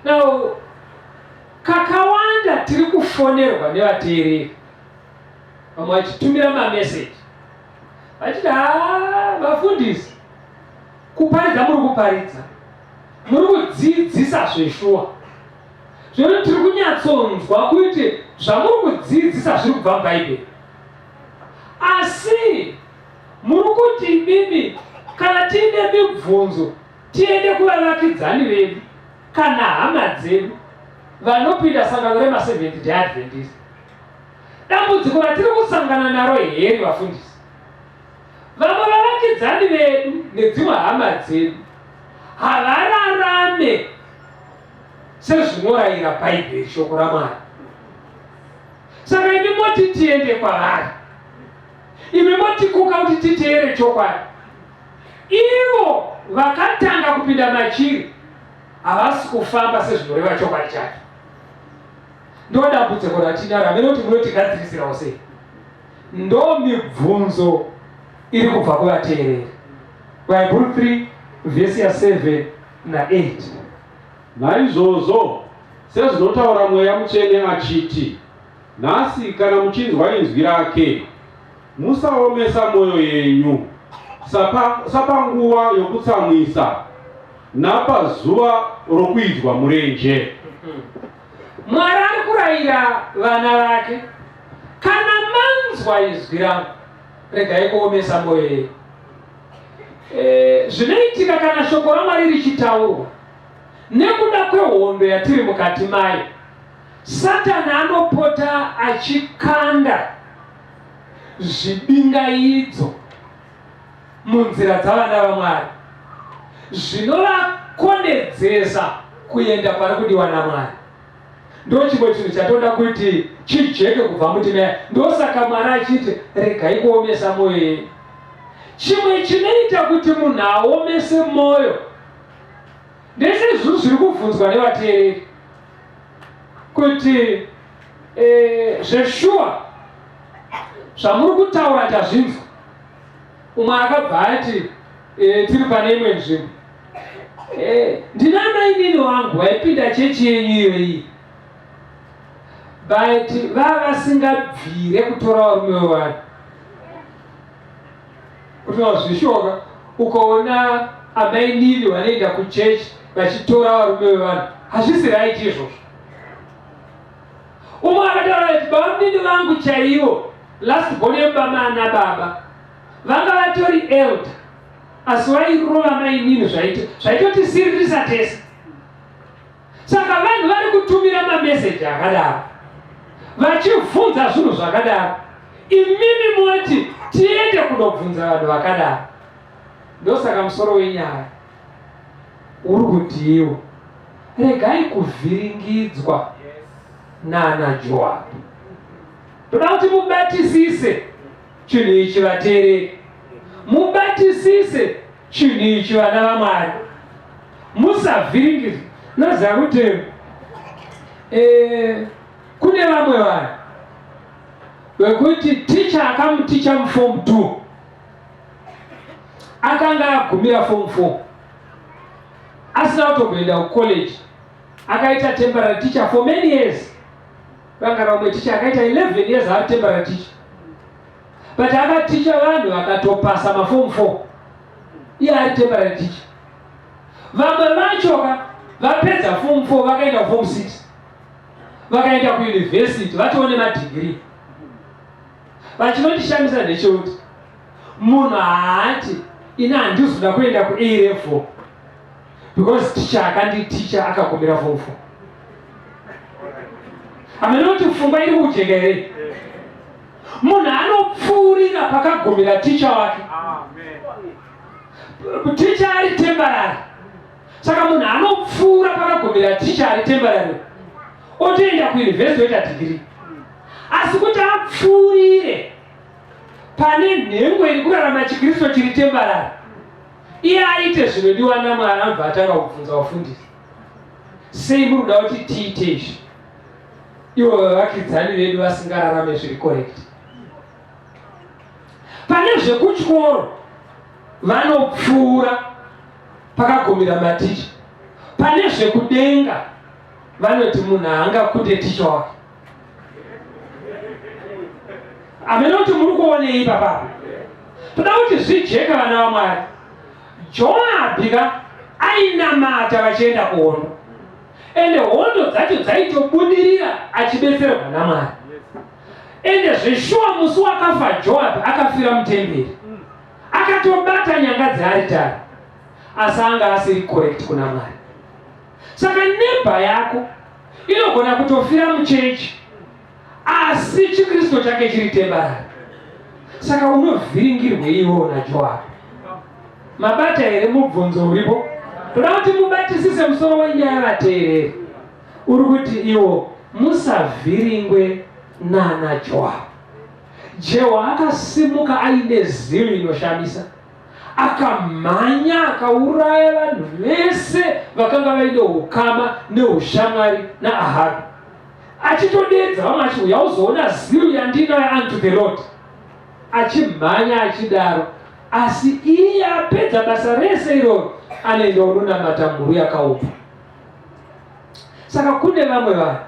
Now, kakawanda tiri kufonerwa nevateereri. Vamwe vachitumira mameseji vachiti vafundisi, kuparidza muri kuparidza, muri kudzidzisa zveshuwa, zvino tiri kunyatsonzwa kuti zvamuri kudzidzisa zviri kubva muBhaibheri, asi muri kuti mimi kana tiine mibvunzo tiende kuvavakidzani vedu kana hama dzedu vanopinda sangano rema7th Day Adventist. Dambudziko ratiri kusangana naro heri vafundisi, vamwe vavakidzani vedu nedzimwe hama dzedu havararame sezvinorayira Bhaibheri, shoko raMwari. Saka imi moti tiende kwavari, imi motikuka kuti titeere chokwadi. Ivo vakatanga kupinda machiri havasi kufamba sezvinoreva chokwadi chacho. Ndo dambudziko ratinaro, hamene kuti munotigadzirisirawo sei? Ndo mibvunzo iri kubva kuvateereri. Vahebheru 3 vhesi ya7 na8. Naizvozvo sezvinotaura Mweya Mutsvene achiti, nhasi kana muchinzwa inzwi rake, musaomesa mwoyo yenyu sapanguva yokutsamwisa napazuva rokuidzwa murenje. Mwari ari kurayira vana vake, kana manzwa inzwi rangu, regai kuomesa mwoyo yenyu. Zvinoitika kana shoko raMwari richitaurwa, nekuda kwehondo yatiri mukati mayo, Satani anopota achikanda zvibingaidzo munzira dzavana vaMwari, zvinovakondedzesa kuenda pari kudiwa naMwari. Ndo chimwe chinhu chatoda kuti chijeke kubva mutima. Ndosaka Mwari achiti regai kuomesa mwoyo yenyu. Chimwe chinoita kuti munhu aomese mwoyo ndese zvinhu zviri kubvunzwa nevateereri, kuti zveshuwa zvamuri kutaura tazvinzwa. Umwe akabva ati tiri pane imwe nzvimbo, ndina mainini wangu vaipinda chechi yenyu iyoyi, but vasingabvire kutora varume vevanhu. Kuti wazvishoka ukaona amainini vanoenda kuchechi vachitora varume vevanhu, hazvisi right izvozvo. Umwe akataura kuti baunini vangu chaivo, last born yebaba nababa, vanga vatori elder, asi vairova mainini zvaitoti siririsa tese. Saka vanhu vari kutumira mameseji akadaro, vachibvunza zvinhu zvakadaro. Imimi moti tiende kunobvunza vanhu vakadaro. Ndosaka musoro wenyaya uri kuti iwo regai kuvhiringidzwa naanaJoabu. Toda kuti mubatisise chinhu ichi vateereri, mubatisise chinhu ichi vana vaMwari, musavhiringidzwa. Noziva kuti kune vamwe vanhu wekuti ticha akamuticha muform 2 akanga agumira form 4 asina kutogoenda kucollege, akaita temporary teacher for many years. Vanga umwe teacher akaita 11 years ari temporary teacher, but akaticha vanhu vakatopasa maform 4. iye ari temporary teacher. Vamwe vacho vapedza form 4 vakaenda form 6 vakaenda kuuniversity vatoone madegree. Vachinondishamisa ndechekuti munhu haati ina handizoda kuenda ku A level because teacher akanditicha akagumira form 4. Hamene kuti pfungwa iri kujeka here. Munhu anopfuurira pakagumira teacher wake. Teacher ari temporary. Saka munhu anopfuura pakagumira teacher ari temporary otoenda kuuniversity oita degree. Asi kuti apfuurire pane nhengo iri kurarama chikristu chiri temporary, iye aite zvinodiwa naMwari anobva atanga kubvunza vafundisi. Sei muri kuda kuti tiite izvi? Ivo vavakidzani vedu vasingararame zviri correct. Pane zvekutyoro vanopfuura pakagumira maticha. Pane zvekudenga vanoti munhu haangakunde ticha wake. Hamene kuti muri kuonei papapo? Toda kuti zvijeka vana vaMwari. Joabhi ainamata vachienda kuhondo, ende hondo dzacho dzaitobudirira achibetserwa naMwari. Ende zveshuwa musi wakafa Joabhi akafira mutemberi, akatobata nyanga dzearitari, asi anga asiri correct kuna Mwari. Saka nebha yako inogona kutofira muchechi asi chikristu chake chiri temporary. Saka unovhiringirwe iwo naJoabhi. Mabata here mubvunzo uripo? Toda kuti mubatisise musoro wenyaya vateereri. Uri kuti iwo musavhiringwe naJoabhi. Jehu akasimuka aine zilo inoshamisa, akamhanya akauraya vanhu vese vakanga vaine ukama neushamwari naAhabhi, achitodedza vamwe achiti yauzoona zilo yandinayo unto the Lord, achimhanya achidaro. Asi iye apedza basa rese iroro anoenda unonamata mhuru yakaupa. Saka kune vamwe vanhu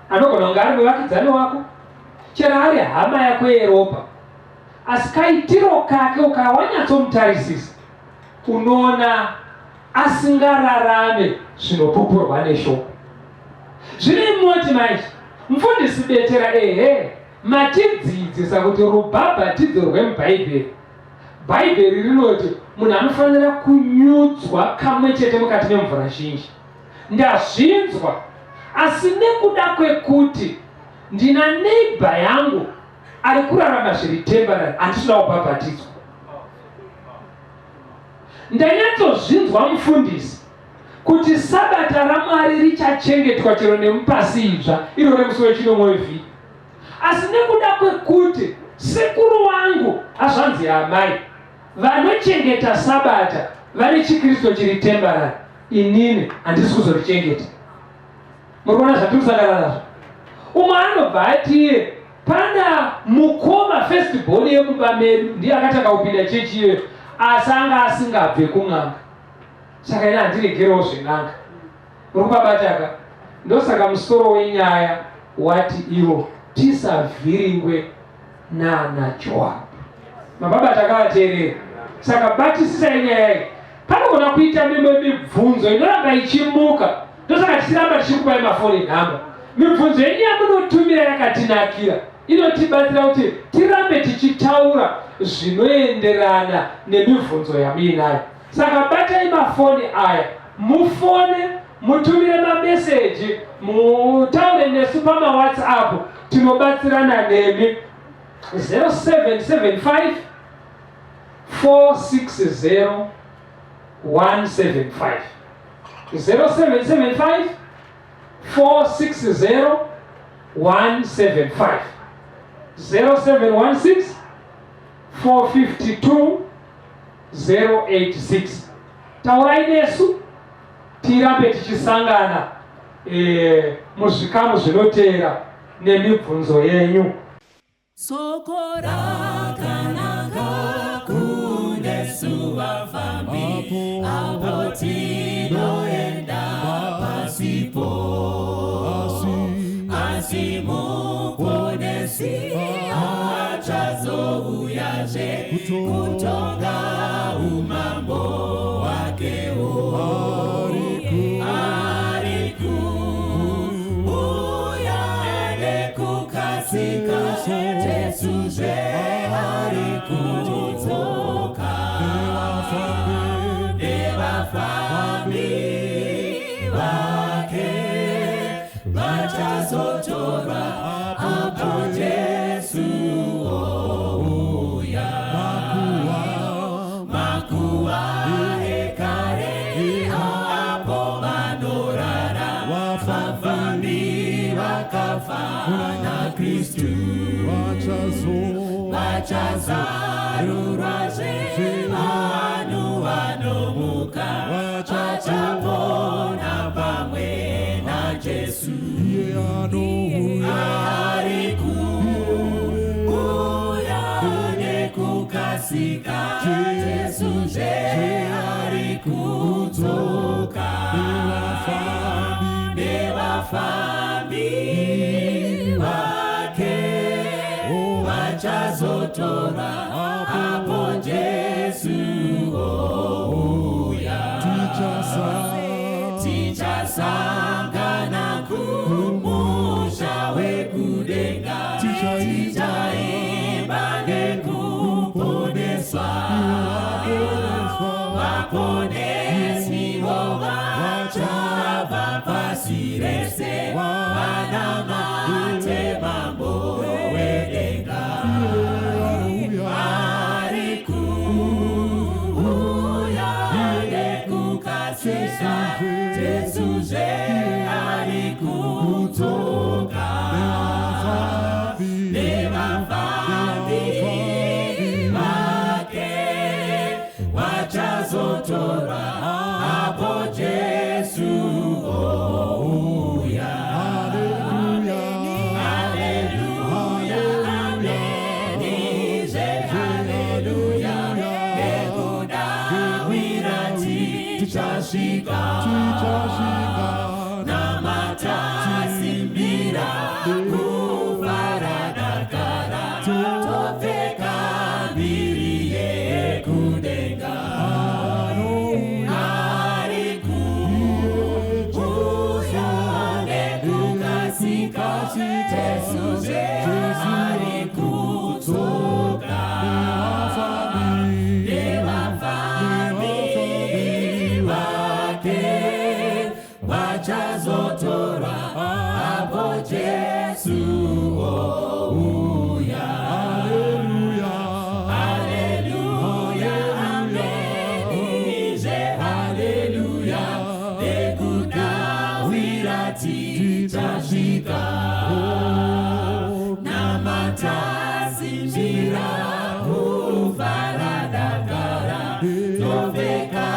anogona kunge ari muvakidzani wako, chero ari hama yako yeropa, asi kaitiro kake ukawanyatsomutarisa unoona asingararame zvinopupurwa neshoko. Zvine moti manje mufundisi betera matidzidzisa kuti rubhabhatidzo rwemubhaibheri. Bhaibheri rinoti munhu anofanira kunyudzwa kamwe chete mukati memvura zhinji. Ndazvinzwa, asi nekuda kwekuti ndina neighbor yangu ari kurarama zviri temporary, handisina kubhabhatidzwa. Ndanyatsozvinzwa mufundisi kuti sabata raMwari richachengetwa chero nemupasi idzva iro remusi wechinomwe wevhiki. Asi nekuda kwekuti sekuru wangu hazvanzi amai vanochengeta sabata vane chikristu chiri temporary, inini handisi kuzorichengeta. Muri kuona zvatiri kusangana nazvo? Umwe anobva ati pana mukoma firstborn yemumba medu ndiye akatanga kupinda chechi iyoyo, asi anga asingabve kun'anga. Saka ine handiregerewo zven'anga. Muri kubabataka? Ndosaka musoro wenyaya wati ivo tisavhiringwe naJoabhi. Mababa takavateerera. Saka batisisai nyaya iyi. Panogona kuita mimwe mibvunzo inoramba ichimuka. Ndosaka tisiramba tichikupai mafoni nhamba. Mibvunzo yenyu yamunotumira yakatinakira, inotibatsira kuti tirambe tichitaura zvinoenderana nemibvunzo yamuinayo. Saka batai mafoni aya, mufone, mutumire mameseji, mutaure nesu pamaWhatsApp, tinobatsirana nemi. 0775 460 175. 0775 460 175. 0716 452 086. Taurai nesu tirambe tichisangana muzvikamu zvinoteera nemibvunzo yenyu. Soko rakanaka kunesu vafambi, apo tinoenda pasipo, asi muponesi achazouyaje kutonga umma. wachazotora hapo Yesu oya makuwa hekare hapo manorara wafafani wakafana Kristu wachazaruraze anu anomuka wachapona pamwe na Jesu arikuya nekukasika Jesu je arikutoka newafambi wake wachazotora hapo Jesu oya tichasangana kumusha wekudenga tichaimbange kuponeswa waponesi wachava pasirese wanamate mambo wedenga arikuya nekukasisa Jesu je arikutoka newafambi wake wachazotora hapo Jesu oya haleluya amenize haleluya nekudawirati tichashika na matasimbira kufaradakara topeka mbiriye kudenga arikuya nekukasika Jesu je arikutoka newafambi wake wachazotora hapo Jesu oya haleluya amenize haleluya nekudawirati tashika na matasimbira kufaradakara topeka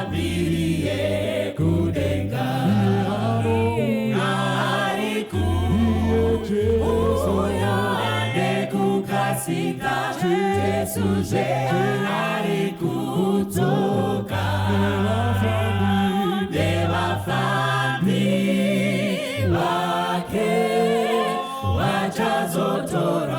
mbiriye kudenga arikuya nekukasika Jesu je arikutoka newafambi wake wachazotora